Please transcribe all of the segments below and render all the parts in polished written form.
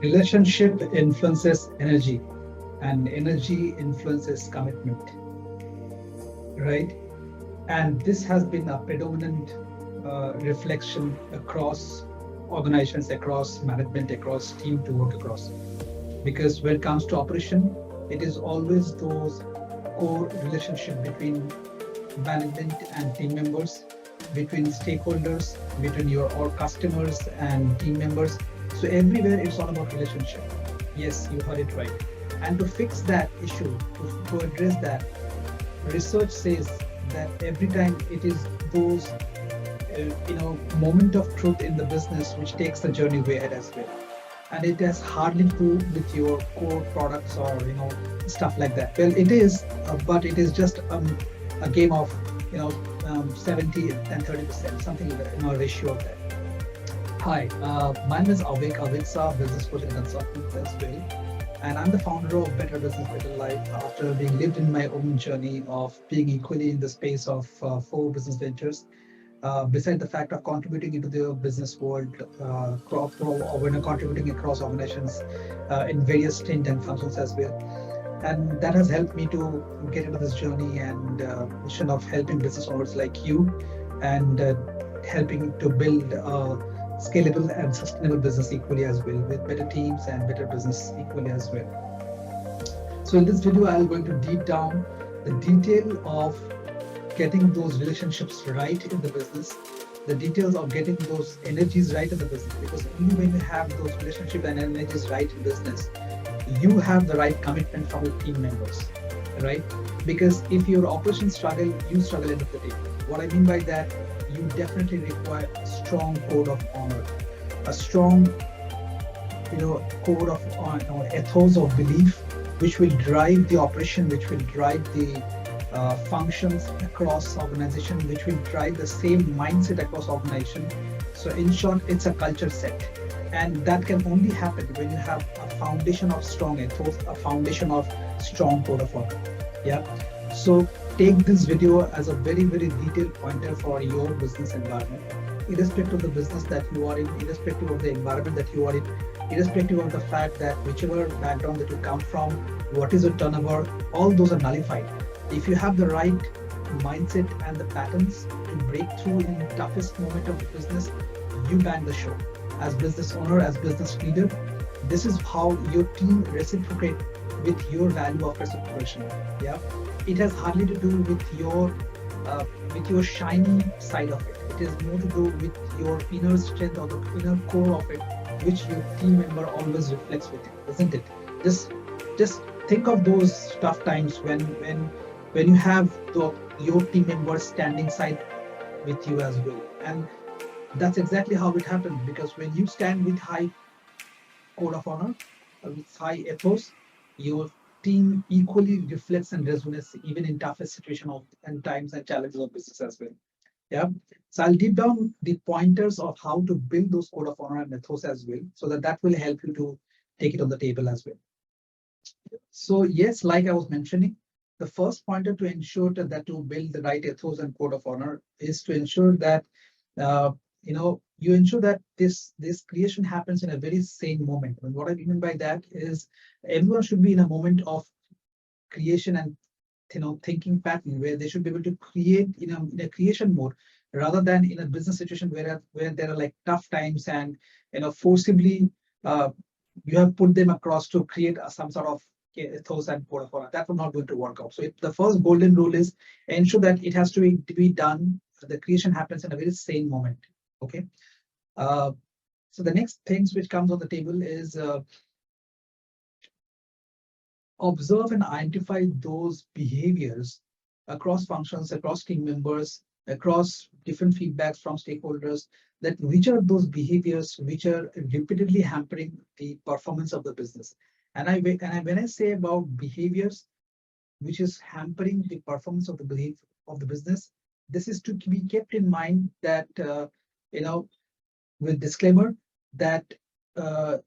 Relationship influences energy, and energy influences commitment, right? And this has been a predominant reflection across organizations, across management, across team to work across. Because when it comes to operation, it is always those core relationship between management and team members, between stakeholders, between your or customers and team members. So everywhere it's all about relationship. Yes, you heard it right. And to fix that issue, to address that, research says that every time it is those moment of truth in the business which takes the journey way ahead as well. And it has hardly to do with your core products or stuff like that. Well, it is, but it is just a game of 70 and 30%, something like that, ratio of that. Hi, my name is Avik Avitsa, business coach and consultant as well. And I'm the founder of Better Business, Better Life after being lived in my own journey of being equally in the space of four business ventures. Beside the fact of contributing into the business world, or when contributing across organizations in various stint and functions as well. And that has helped me to get into this journey and mission of helping business owners like you and helping to build a scalable and sustainable business equally as well with better teams and better business equally as well. So in this video, I'm going to deep down the detail of getting those relationships right in the business, the details of getting those energies right in the business, because only when you have those relationships and energies right in business, you have the right commitment from your team members, right? Because if your operations struggle, you struggle end of the day. What I mean by that, you definitely require a strong code of honor, a strong, code of ethos of belief, which will drive the operation, which will drive the functions across organization, which will drive the same mindset across organization. So in short, it's a culture set. And that can only happen when you have a foundation of strong ethos, a foundation of strong code of honor. Yeah. So take this video as a very, very detailed pointer for your business environment, irrespective of the business that you are in, irrespective of the environment that you are in, irrespective of the fact that whichever background that you come from, what is your turnover, all those are nullified. If you have the right mindset and the patterns to break through in the toughest moment of the business, you bang the show. As business owner, as business leader, this is how your team reciprocate with your value of reciprocation. Yeah, it has hardly to do with your shiny side of it. It is more to do with your inner strength or the inner core of it, which your team member always reflects with it, isn't it? Just think of those tough times when you have your team members standing side with you as well. And that's exactly how it happens, because when you stand with high code of honor, with high ethos, your team equally reflects and resonates even in toughest situation of and times and challenges of business as well. Yeah. So I'll deep down the pointers of how to build those code of honor and ethos as well, so that will help you to take it on the table as well. So yes, like I was mentioning, the first pointer to ensure that to build the right ethos and code of honor is to ensure that you ensure that this creation happens in a very sane moment. And what I mean by that is everyone should be in a moment of creation and thinking pattern where they should be able to create in a creation mode, rather than in a business situation where there are like tough times and forcibly you have put them across to create some sort of ethos and code of honor. That will not going to work out. So the first golden rule is ensure that it has to be done. The creation happens in a very sane moment. Okay. So the next things which comes on the table is observe and identify those behaviors across functions, across team members, across different feedbacks from stakeholders, that which are those behaviors which are repeatedly hampering the performance of the business. And when I say about behaviors which is hampering the performance of the business, this is to be kept in mind that with disclaimer that no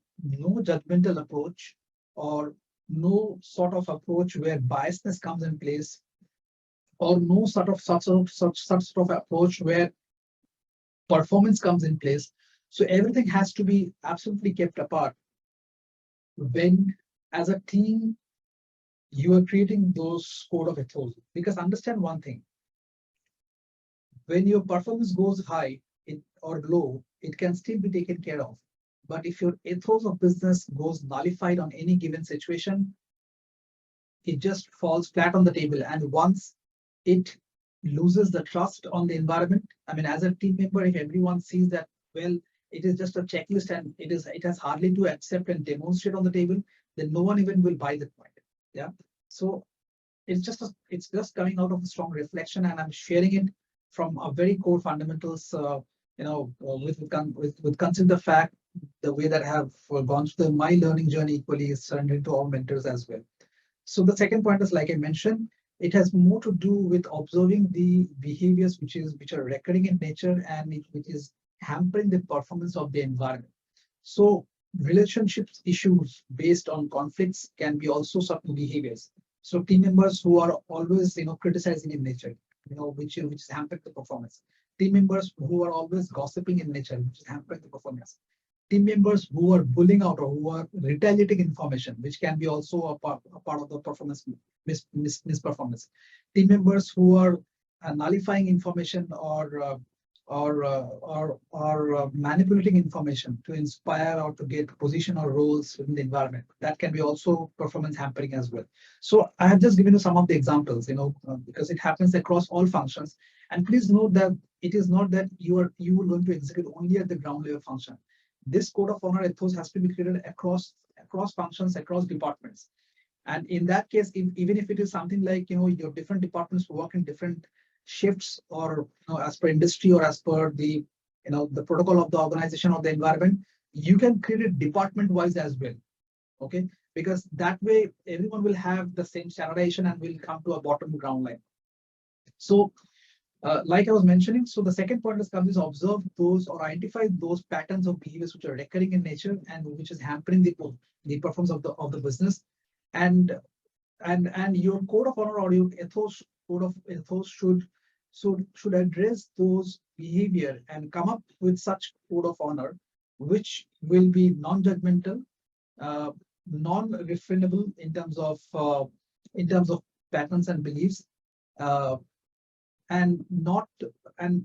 judgmental approach or no sort of approach where biasness comes in place, or no such sort of approach where performance comes in place. So everything has to be absolutely kept apart when as a team you are creating those code of ethos. Because understand one thing, when your performance goes high or low, it can still be taken care of. But if your ethos of business goes nullified on any given situation, it just falls flat on the table. And once it loses the trust on the environment, I mean, as a team member, if everyone sees that, well, it is just a checklist and it has hardly to accept and demonstrate on the table, then no one even will buy that point. Yeah. So it's just coming out of a strong reflection, and I'm sharing it from a very core fundamentals. With consider the fact the way that I have gone through my learning journey equally is surrendered to our mentors as well. So the second point is, like I mentioned, it has more to do with observing the behaviors which are recurring in nature and which is hampering the performance of the environment. So relationships issues based on conflicts can be also certain behaviors. So team members who are always criticizing in nature, which is hampering the performance. Team members who are always gossiping in nature, which is hampering the performance. Team members who are bullying out or who are retaliating information, which can be also a part of the performance misperformance. Team members who are nullifying information or manipulating information to inspire or to get position or roles within the environment. That can be also performance hampering as well. So I have just given you some of the examples, because it happens across all functions. And please note that it is not that you are going to execute only at the ground level function. This code of honor ethos has to be created across functions, across departments. And in that case, even if it is something like your different departments work in different shifts, or as per industry or as per the the protocol of the organization or the environment, you can create it department wise as well. Okay, because that way everyone will have the same standardization and will come to a bottom ground line. So like I was mentioning, so the second point is observe those or identify those patterns of behaviors which are recurring in nature and which is hampering the performance of the business. And your code of honor or your code of ethos should address those behavior and come up with such code of honor which will be non-judgmental, non-refrainable in terms of patterns and beliefs, uh, and not and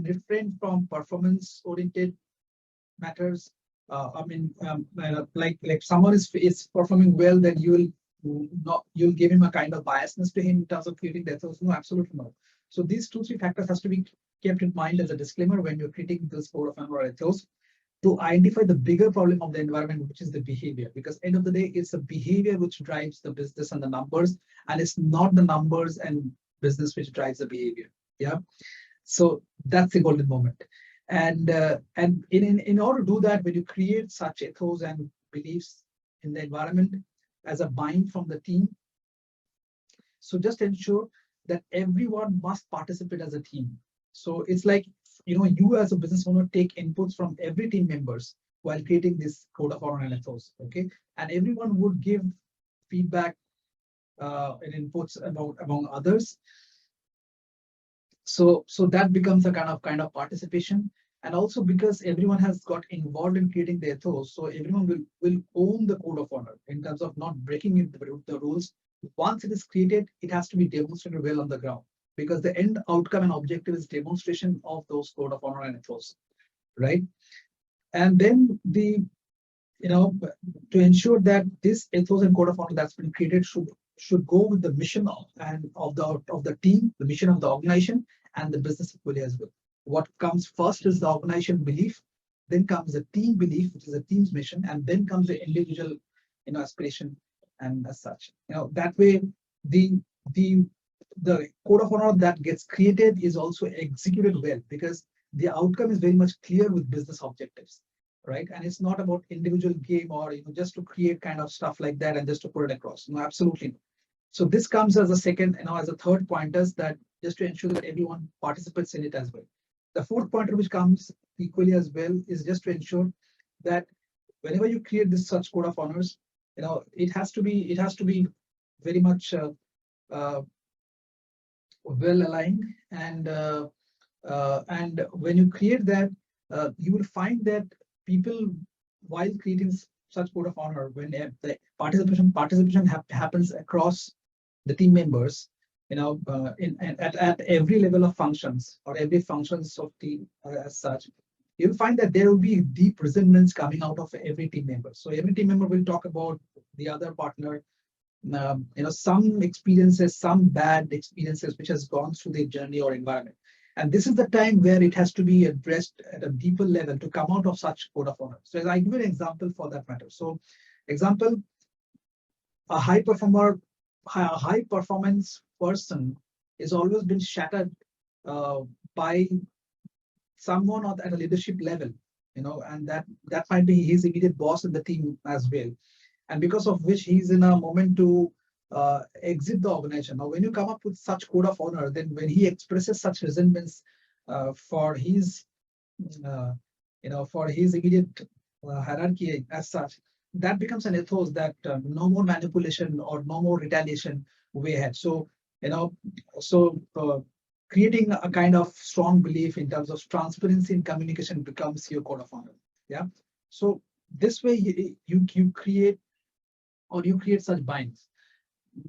refrain from performance oriented matters. Like someone is performing well, then you'll give him a kind of biasness to him in terms of creating that. So no, absolutely not. So these 2-3 factors has to be kept in mind as a disclaimer when you're creating this code of honor or ethos, to identify the bigger problem of the environment, which is the behavior. Because end of the day, it's the behavior which drives the business and the numbers, and it's not the numbers and business which drives the behavior. Yeah. So that's the golden moment. And in order to do that, when you create such ethos and beliefs in the environment as a bind from the team, so just ensure that everyone must participate as a team. So it's like you as a business owner take inputs from every team members while creating this code of honor and ethos. Okay, and everyone would give feedback and inputs among others. So that becomes a kind of participation. And also because everyone has got involved in creating the ethos, so everyone will own the code of honor in terms of not breaking the rules. Once it is created, it has to be demonstrated well on the ground, because the end outcome and objective is demonstration of those code of honor and ethos, right? And then to ensure that this ethos and code of honor that's been created should go with the mission of the team, the mission of the organization, and the business equally as well. What comes first is the organization belief, then comes the team belief, which is the team's mission, and then comes the individual, aspiration, and as such, that way the code of honor that gets created is also executed well, because the outcome is very much clear with business objectives, right? And it's not about individual game or just to create kind of stuff like that and just to put it across. No, absolutely not. So this comes as a second, as a third pointers, that just to ensure that everyone participates in it as well. The fourth pointer, which comes equally as well, is just to ensure that whenever you create this such code of honors, it has to be very much well aligned, and when you create that, you will find that people, while creating such code of honor, when the participation happens across the team members, at every level of functions or every functions of team as such, you'll find that there will be deep resentments coming out of every team member. So every team member will talk about the other partner, some experiences, some bad experiences which has gone through the journey or environment. And this is the time where it has to be addressed at a deeper level to come out of such code of honor. So I give you an example for that matter. So example, a high performance person is always been shattered uh, by someone at a leadership level, and that might be his immediate boss in the team as well, and because of which he's in a moment to exit the organization. Now, when you come up with such code of honor, then when he expresses such resentments for his, for his immediate hierarchy as such, that becomes an ethos that no more manipulation or no more retaliation way ahead. So, you know, so creating a kind of strong belief in terms of transparency in communication becomes your code of honor. Yeah. So this way you create such binds.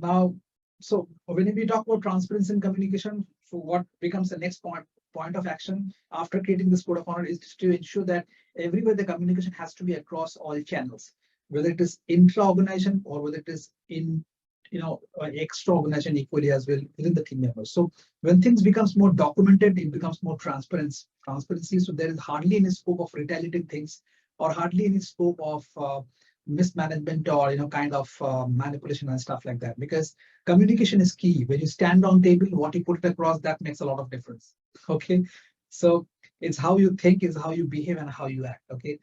Now, so when we talk about transparency in communication, so what becomes the next point of action after creating this code of honor is to ensure that everywhere the communication has to be across all channels, whether it is intra-organization or whether it is in extra organization equally as well within the team members. So when things becomes more documented, it becomes more transparency. So there is hardly any scope of retaliating things or hardly any scope of mismanagement or kind of manipulation and stuff like that, because communication is key. When you stand on table, what you put it across, that makes a lot of difference. Okay, so it's how you think, is how you behave, and how you act. Okay,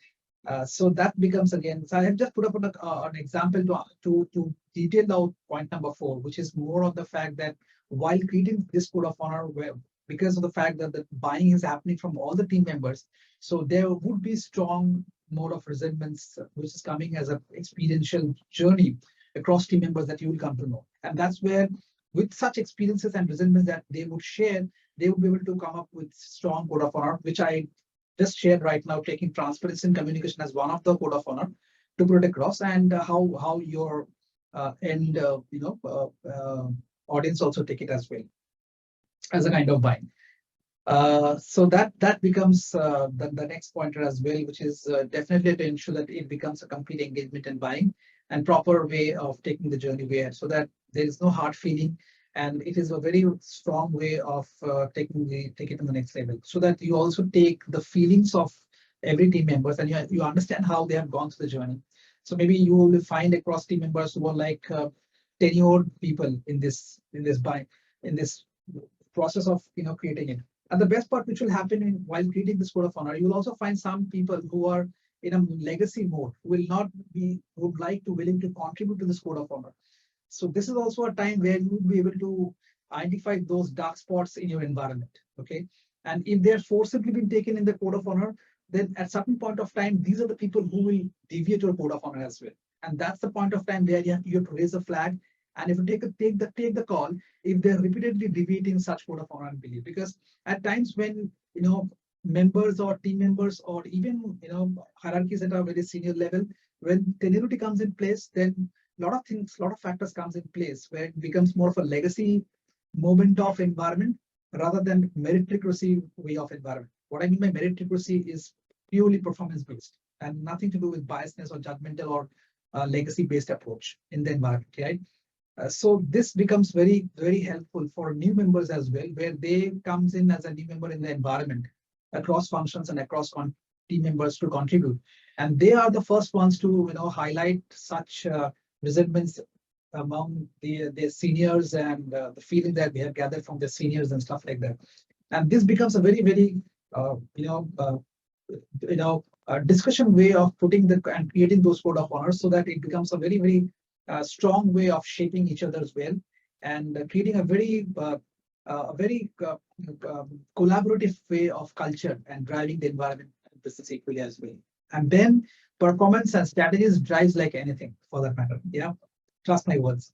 so that becomes again. So I have just put up an example to detail out point number 4, which is more on the fact that while creating this code of honor, where because of the fact that the buying is happening from all the team members, so there would be strong mode of resentments, which is coming as an experiential journey across team members that you will come to know. And that's where, with such experiences and resentments that they would share, they would be able to come up with strong code of honor, which I just shared right now, taking transparency and communication as one of the code of honor to put it across, and how your end audience also take it as well as a kind of buying. So that becomes the next pointer as well, which is definitely to ensure that it becomes a complete engagement in buying and proper way of taking the journey ahead, so that there is no hard feeling, and it is a very strong way of take it to the next level, so that you also take the feelings of every team members and you understand how they have gone through the journey. So maybe you will find across team members who are like tenured people in this buy in this process of creating it. And the best part which will happen while creating this code of honor, you will also find some people who are in a legacy mode, who will not be, would like to willing to contribute to this code of honor. So this is also a time where you will be able to identify those dark spots in your environment. Okay. And if they're forcibly been taken in the code of honor, then at certain point of time, these are the people who will deviate your code of honor as well. And that's the point of time where you have to raise a flag. And if you take the call, if they're repeatedly deviating such code of honor and belief, because at times when members or team members or even hierarchies at a very senior level, when tenuity comes in place, then a lot of factors comes in place where it becomes more of a legacy moment of environment rather than meritocracy way of environment. What I mean by meritocracy is purely performance based and nothing to do with biasness or judgmental or legacy based approach in the environment, right? So this becomes very, very helpful for new members as well, where they comes in as a new member in the environment across functions and across team members to contribute. And they are the first ones to highlight such resentments among the seniors and the feeling that they have gathered from the seniors and stuff like that. And this becomes a very, very discussion way of putting and creating those code of honors, so that it becomes a very, very strong way of shaping each other's well and creating a very collaborative way of culture and driving the environment and business equally as well. And then performance and strategies drives like anything for that matter. Yeah, trust my words.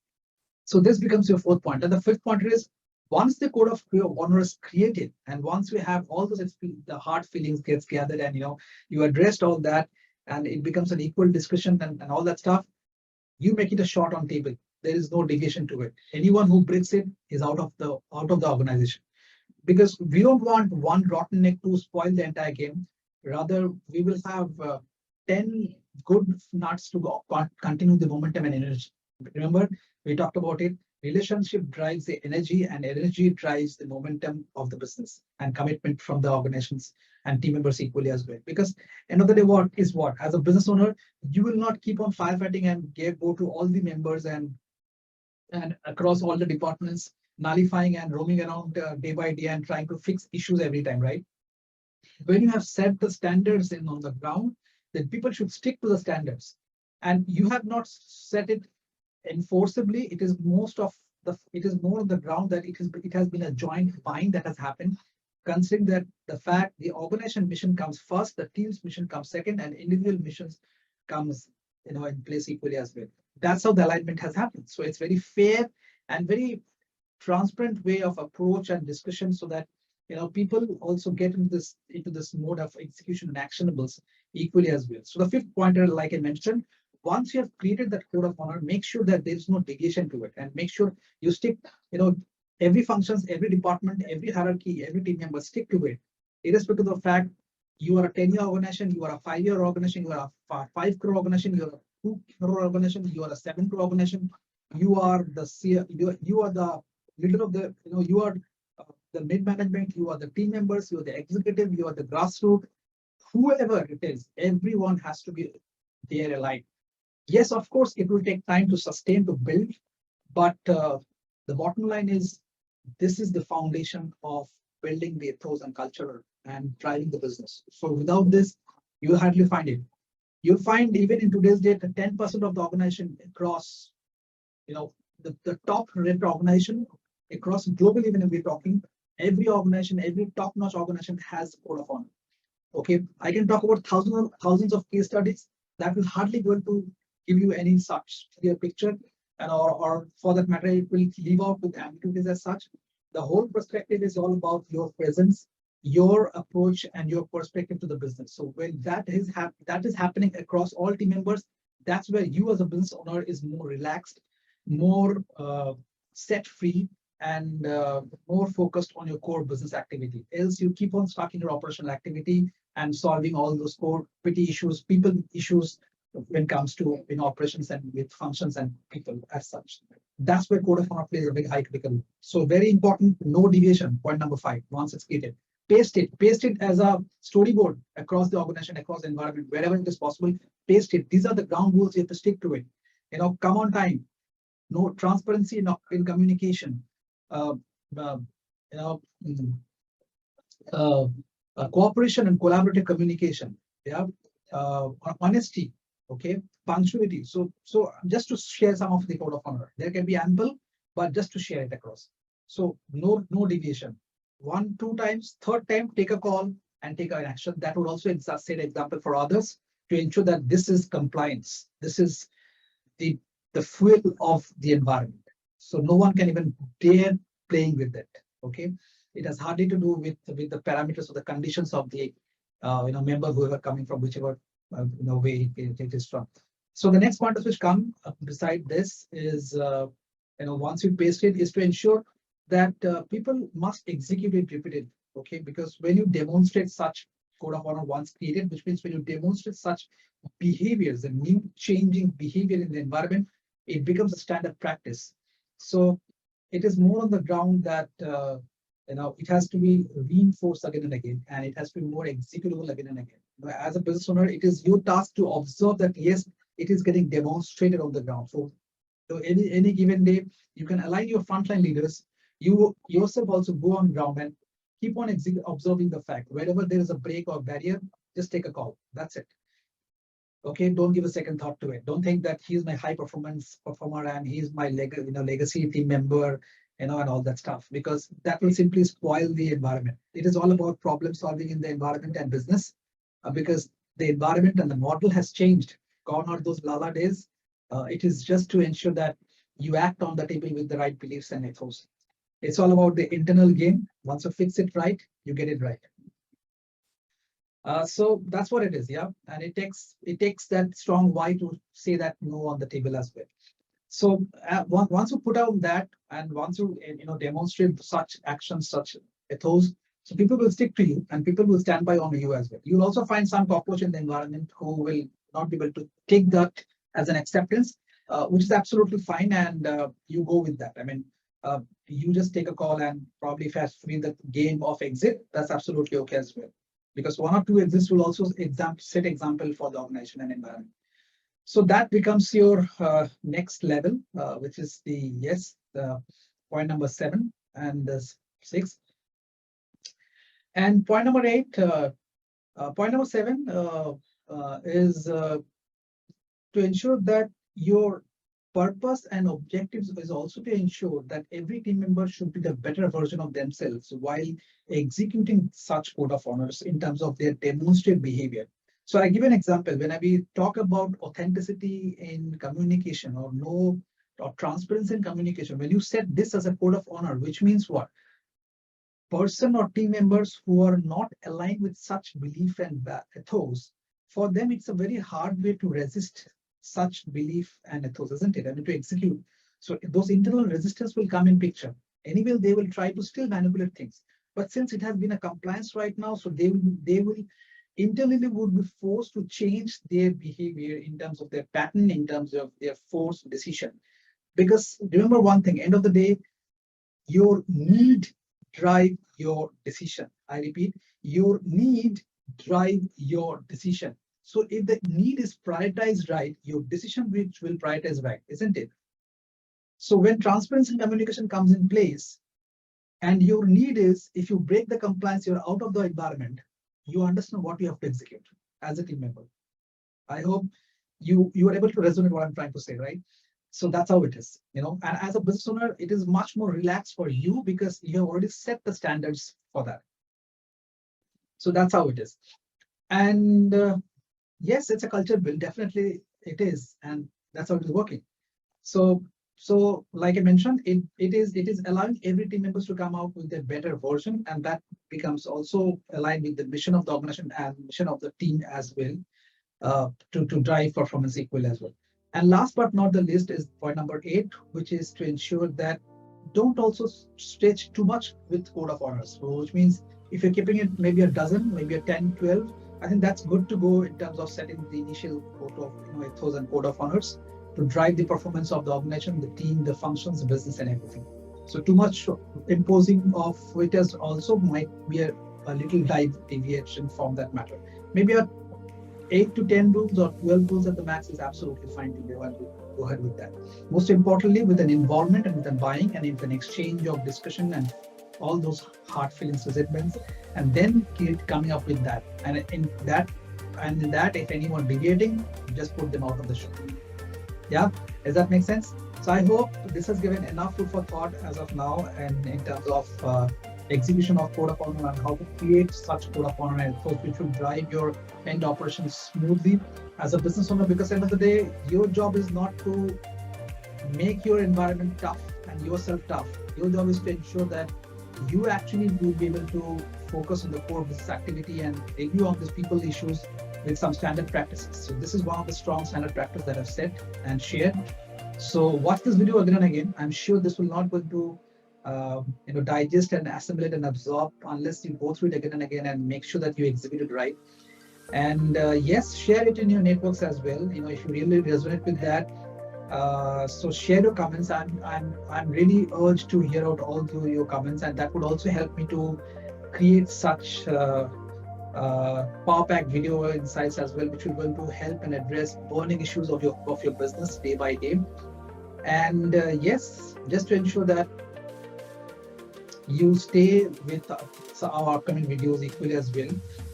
So this becomes your 4th point. And the 5th point is, once the code of honor is created, and once we have all those the hard feelings gets gathered, and you addressed all that, and it becomes an equal discussion and all that stuff, you make it a shot on table. There is no deviation to it. Anyone who breaks it is out of the organization, because we don't want one rotten egg to spoil the entire game. Rather, we will have 10 good nuts to continue the momentum and energy. Remember, we talked about it. Relationship drives the energy, and energy drives the momentum of the business and commitment from the organizations and team members equally as well. Because end of the day, what is what? As a business owner, you will not keep on firefighting and go to all the members and across all the departments, nullifying and roaming around day by day and trying to fix issues every time, right? When you have set the standards in on the ground, then people should stick to the standards. And you have not set it enforceably. It is more on the ground that it has been a joint mind that has happened, considering that the fact the organization mission comes first, the team's mission comes second, and individual missions comes in place equally as well. That's how the alignment has happened. So it's very fair and very transparent way of approach and discussion, so that people also get into this mode of execution and actionables equally as well. So the fifth pointer, like I mentioned, once you have created that code of honor, make sure that there's no deviation to it, and make sure you stick, every functions, every department, every hierarchy, every team member stick to it, irrespective of the fact you are a 10-year organization, you are a 5-year organization, you are a 5 crore organization, you are a 2 crore organization, you are a 7 crore organization, you are the leader of the, you are the mid management, you are the team members, you are the executive, you are the grassroots, whoever it is, everyone has to be there aligned. Yes, of course, it will take time to sustain, to build, but the bottom line is this is the foundation of building the ethos and culture and driving the business. So without this, you hardly find it. You'll find even in today's date, 10% of the organization across, the top rated organization across globally, even if we're talking, every organization, every top-notch organization has a code of honor. Okay, I can talk about thousands of case studies that will hardly going to give you any such clear picture, and or for that matter, it will leave out with ambiguities as such. The whole perspective is all about your presence, your approach, and your perspective to the business. So when that is happening across all team members, that's where you as a business owner is more relaxed, more set free, and more focused on your core business activity. Else you keep on stuck in your operational activity and solving all those core petty issues, people issues when it comes to operations and with functions and people as such. That's where code of honor plays a big high critical role. So very important, no deviation. Point number 5, once it's created, paste it as a storyboard across the organization, across the environment, wherever it is possible, paste it. These are the ground rules, you have to stick to it. Come on time, no transparency in communication, cooperation and collaborative communication, honesty, okay, punctuality. So just to share some of the code of honor, there can be ample, but just to share it across. So no deviation. 1, 2 times, third time, take a call and take an action. That would also set an example for others to ensure that this is compliance. This is the fuel of the environment. So no one can even dare playing with it. Okay, it has hardly to do with the parameters or the conditions of the member, whoever coming from whichever way it is from. So the next pointers which come beside this is once you paste it, is to ensure that people must execute it repeatedly. Okay, because when you demonstrate such code of honor once created, which means when you demonstrate such behaviors, the new changing behavior in the environment, it becomes a standard practice. So it is more on the ground that it has to be reinforced again and again, and it has to be more executable again and again. As a business owner, it is your task to observe that yes, it is getting demonstrated on the ground. So any given day, you can align your frontline leaders. You yourself also go on ground and keep on observing the fact. Wherever there is a break or barrier, just take a call. That's it. Okay, don't give a second thought to it. Don't think that he's my high performance performer and he's my legacy team member, and all that stuff, because that will simply spoil the environment. It is all about problem solving in the environment and business, because the environment and the model has changed. Gone are those lala days. It is just to ensure that you act on the table with the right beliefs and ethos. It's all about the internal game. Once you fix it right, you get it right. So that's what it is, yeah. And it takes that strong why to say that no on the table as well. So once you put out that, and once you demonstrate such actions, such ethos, so people will stick to you, and people will stand by on you as well. You'll also find some cockroach in the environment who will not be able to take that as an acceptance, which is absolutely fine, and you go with that. I mean, you just take a call, and probably if it has to be the game of exit, that's absolutely okay as well, because one or two exits will also set example for the organization and environment. So that becomes your next level, which is the yes, point number 7 and the 6. And point number 8, point number 7 is to ensure that your purpose and objectives is also to ensure that every team member should be the better version of themselves while executing such code of honors in terms of their demonstrated behavior. So I give an example. When we talk about authenticity in communication, or no, or transparency in communication, when you set this as a code of honor, which means what? Person or team members who are not aligned with such belief and ethos, for them it's a very hard way to resist such belief and ethos, isn't it? I mean, to execute. So those internal resistance will come in picture. Anyway, they will try to still manipulate things. But since it has been a compliance right now, so they will internally would be forced to change their behavior in terms of their pattern, in terms of their forced decision. Because remember one thing, end of the day, your need drive your decision. I repeat, your need drive your decision. So if the need is prioritized right, your decision which will prioritize right, isn't it? So when transparency and communication comes in place, and your need is, if you break the compliance, you're out of the environment, you understand what you have to execute as a team member. I hope you are able to resonate what I'm trying to say, right? So that's how it is, and as a business owner, it is much more relaxed for you because you have already set the standards for that. So that's how it is. And yes, it's a culture build, definitely it is, and that's how it is working. So like I mentioned, it is allowing every team members to come out with a better version, and that becomes also aligned with the mission of the organization and mission of the team as well, to drive performance equal as well. And last but not the least is point number 8, which is to ensure that don't also stretch too much with code of honors. So which means if you're keeping it maybe a dozen, maybe a 10, 12, I think that's good to go in terms of setting the initial code of ethos and code of honors to drive the performance of the organization, the team, the functions, the business, and everything. So too much imposing of it as also might be a little deviation from that matter. Maybe a 8 to 10 rules or 12 rules at the max is absolutely fine to go ahead with that. Most importantly, with an involvement and with a buying and with an exchange of discussion and all those hard feelings, resentments, and then coming up with that. And in that, if anyone deviating, just put them out of the show. Yeah, does that make sense? So I hope this has given enough food for thought as of now, and in terms of execution of code of honor and how to create such code of honor and which will drive your end operations smoothly as a business owner. Because at the end of the day, your job is not to make your environment tough and yourself tough. Your job is to ensure that you actually will be able to focus on the core business activity and review on these people issues with some standard practices. So this is one of the strong standard practices that I've set and shared. So watch this video again and again. I'm sure this will not go to digest and assimilate and absorb unless you go through it again and again and make sure that you execute it right. And yes, share it in your networks as well. If you really resonate with that, so share your comments. I'm really urged to hear out all your comments, and that would also help me to create such power pack video insights as well, which will going to help and address burning issues of your business day by day. And yes, just to ensure that you stay with our upcoming videos equally as well.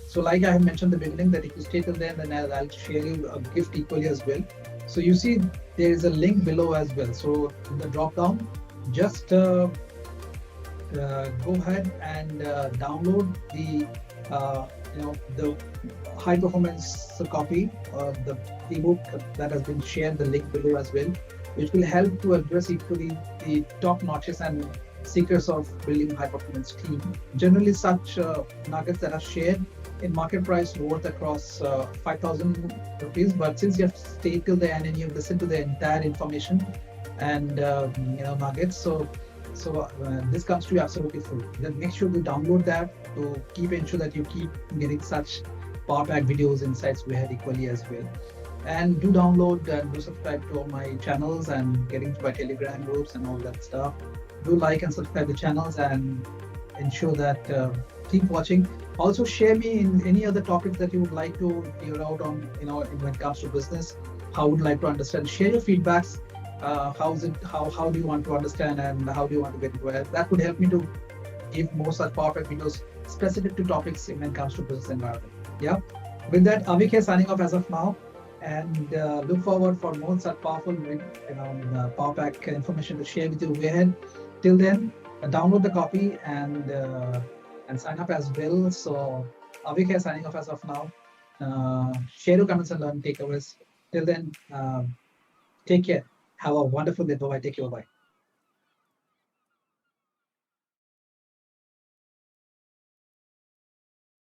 So like I have mentioned in the beginning, that if you stay till then I'll share you a gift equally as well. So you see there is a link below as well. So in the drop down, just go ahead and download the the high performance copy of the ebook that has been shared, the link below as well, which will help to address equally the top notches and secrets of building high performance team. Generally, such nuggets that are shared in market price worth across 5,000 rupees. But since you have stayed till the end and you've listened to the entire information and nuggets, so this comes to you absolutely free. Then make sure to download that to ensure that you keep getting such power pack videos, insights we had equally as well. And do download and do subscribe to all my channels and getting to my Telegram groups and all that stuff. Do like and subscribe the channels and ensure that keep watching. Also share me in any other topics that you would like to hear out on, when it comes to business. How would like to understand? Share your feedbacks. How do you want to understand and how do you want to get into it? That would help me to give more such powerful videos specific to topics when it comes to business environment. Yeah. With that, Avik here signing off as of now, and look forward for more such powerful, power pack information to share with you way ahead. Till then, download the copy and sign up as well. So Avik here signing off as of now. Share your comments and learn takeaways. Till then, take care. Have a wonderful day. Bye. Take care. Bye.